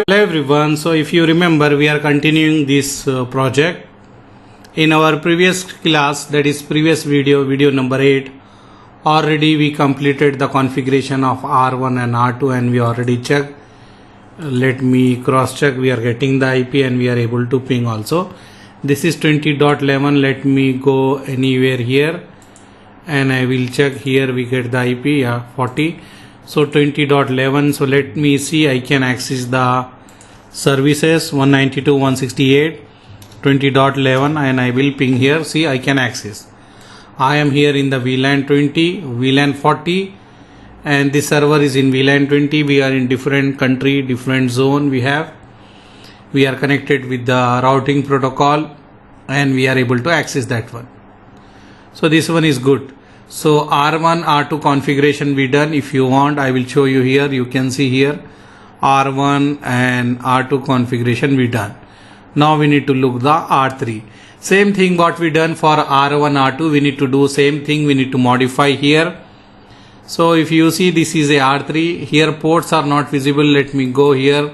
Hello everyone. So if you remember, we are continuing this project. In our previous class, that is previous video number 8, already we completed the configuration of R1 and R2 and we already checked. Let me cross check. We are getting the IP and we are able to ping also. This is 20.11. Let me go anywhere here and I will check here. We get the IP 40. So 20.11. So let me see. I can access the services 192.168 20.11 and I will ping here. See, I can access. I am here in the VLAN 20, VLAN 40 and the server is in VLAN 20. We are in different country, different zone. We are connected with the routing protocol and we are able to access that one. So this one is good. So R1, R2 configuration we done. If you want, I will show you here. You can see here R1 and R2 configuration we done. Now we need to look the R3. Same thing what we done for R1, R2. We need to do same thing. We need to modify here. So if you see, this is a R3. Here ports are not visible. Let me go here.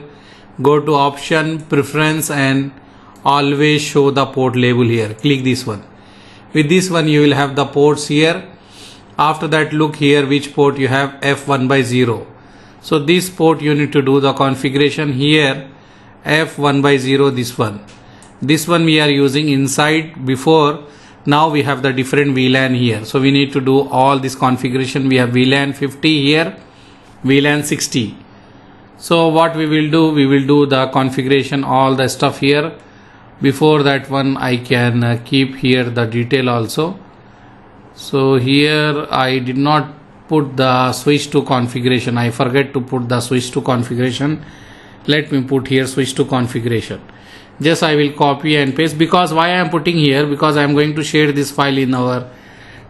Go to option, preference and always show the port label here. Click this one. With this one you will have the ports here. After that, look here which port you have, F1/0. So this port you need to do the configuration here, F1/0, this one we are using inside before. Now we have the different VLAN here. So we need to do all this configuration. We have VLAN 50 here, VLAN 60. So what we will do the configuration, all the stuff here. Before that one I can keep here the detail also. So here I did not put the switch to configuration. I forget to put the switch to configuration. Let me put here switch to configuration. Just I will copy and paste. Because why I am putting here, because I am going to share this file in our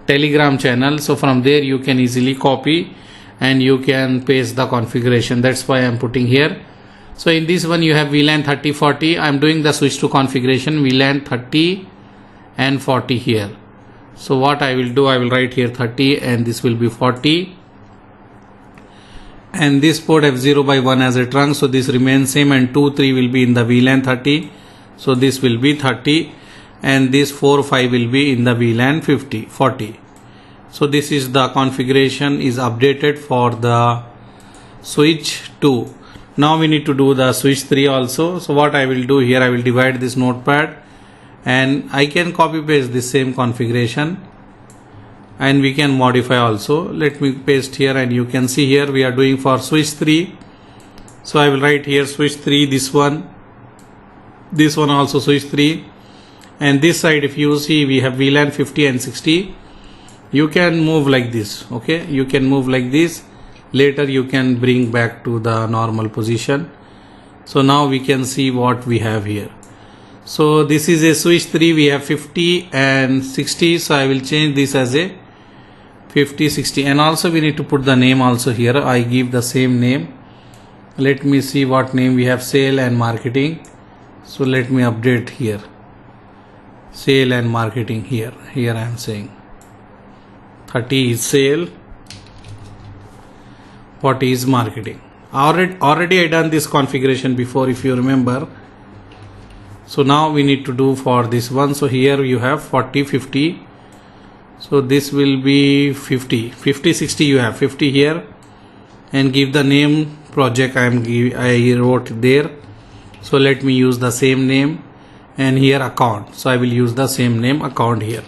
Telegram channel. So from there you can easily copy and you can paste the configuration. That's why I am putting here. So in this one you have VLAN 3040. I am doing the switch to configuration VLAN 30 and 40 here. So what I will do, I will write here 30 and this will be 40 and this port F0/1 as a trunk, so this remains same, and 2 3 will be in the VLAN 30, so this will be 30 and this 4 5 will be in the VLAN 40. So this is the configuration is updated for the switch 2. Now we need to do the switch 3 also. So what I will do here, I will divide this notepad and I can copy paste the same configuration and we can modify also. Let me paste here and you can see here we are doing for switch 3. So I will write here switch 3, this one also switch 3, and this side if you see we have VLAN 50 and 60. You can move like this, okay, you can move like this. Later you can bring back to the normal position. So now we can see what we have here. So this is a switch 3, we have 50 and 60. So I will change this as a 50 60 and also we need to put the name also here. I give the same name. Let me see what name we have, sale and marketing. So let me update here, sale and marketing here. Here I am saying 30 is sale, 40 is marketing. Already I done this configuration before, if you remember. So now we need to do for this one. So here you have 40 50. So this will be 50 60. You have 50 here and give the name project I wrote there. So let me use the same name and here account. So I will use the same name account here.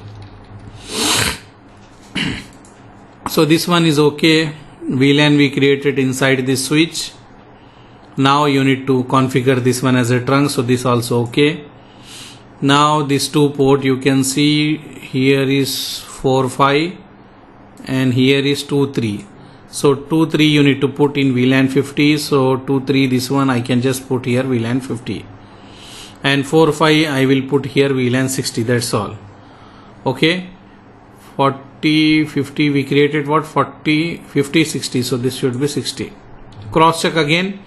So this one is okay. VLAN we created inside this switch. Now you need to configure this one as a trunk. So this also okay. Now this 2 port you can see here is 4 5 and here is 2 3. So 2 3 you need to put in VLAN 50. So 2 3 this one I can just put here VLAN 50 and 4 5 I will put here VLAN 60. That's all. Okay. 40 50 we created what, 40 50 60. So this should be 60. Cross check again.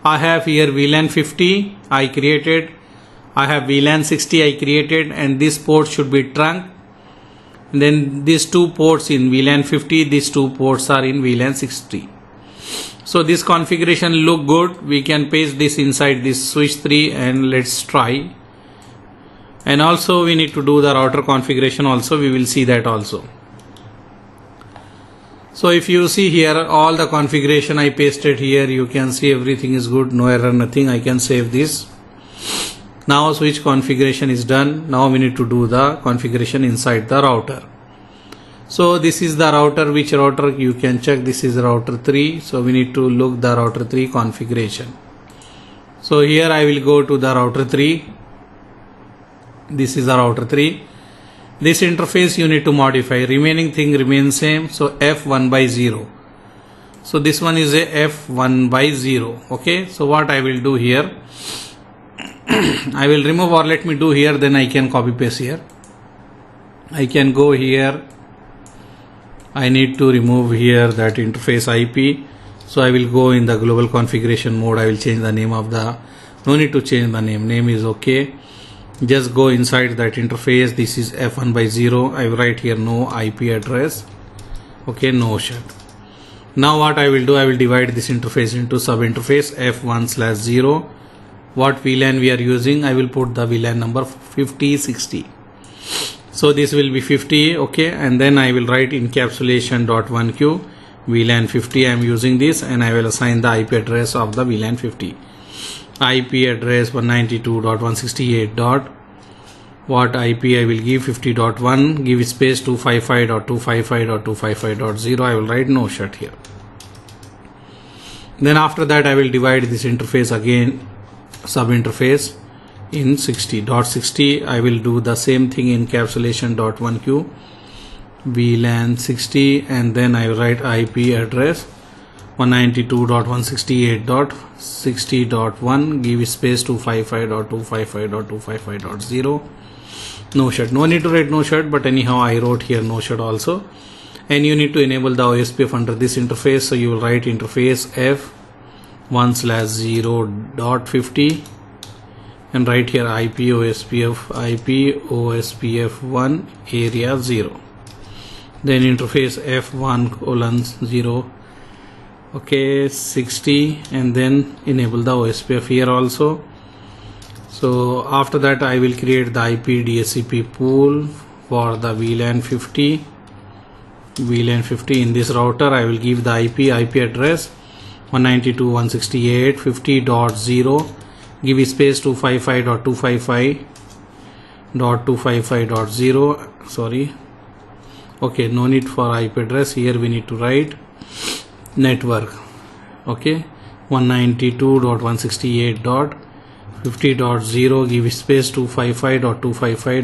I have here VLAN 50 I created, I have VLAN 60 I created, and this port should be trunk. Then these 2 ports in VLAN 50, these 2 ports are in VLAN 60. So this configuration look good. We can paste this inside this switch 3 and let's try. And also we need to do the router configuration also. We will see that also. So if you see here, all the configuration I pasted here, you can see everything is good, no error, nothing. I can save this. Now switch configuration is done. Now we need to do the configuration inside the router. So this is the router. Which router? You can check. This is router 3. So we need to look the router 3 configuration. So here I will go to the router 3. This is the router 3. This interface you need to modify. Remaining thing remains same. So F1 by 0. So this one is a F1 by 0. Okay. So what I will do here, I will remove, or let me do here, then I can copy paste here. I can go here. I need to remove here that interface IP. So I will go in the global configuration mode. I will change the name of the, no need to change the name. Name is okay. Just go inside that interface. This is F1 by 0. I will write here no IP address. Okay, no shut. Now what I will do, I will divide this interface into sub interface F1/0. What VLAN we are using, I will put the VLAN number 5060. So this will be 50. Okay, and then I will write encapsulation.1q VLAN 50. I am using this, and I will assign the IP address of the VLAN 50. IP address 192.168. What IP I will give 50.1, give space 255.255.255.0. I will write no shut here. Then after that I will divide this interface again, sub interface, in 60.60. I will do the same thing, encapsulation.1q VLAN 60, and then I will write IP address 192.168.60.1, give space 255.255.255.0. no shut. No need to write no shut, but anyhow I wrote here no shut also. And you need to enable the OSPF under this interface. So you will write interface F1/0.50 and write here IP OSPF1 area 0. Then interface F1:0. Okay, 60, and then enable the OSPF here also. So after that I will create the IP DHCP pool for the VLAN 50. VLAN 50 in this router. I will give the IP address 192.168.50.0. Give space 255.255.255.0. Sorry. Okay, no need for IP address. Here we need to write network. Okay, 192.168.50.0. give space 255.255.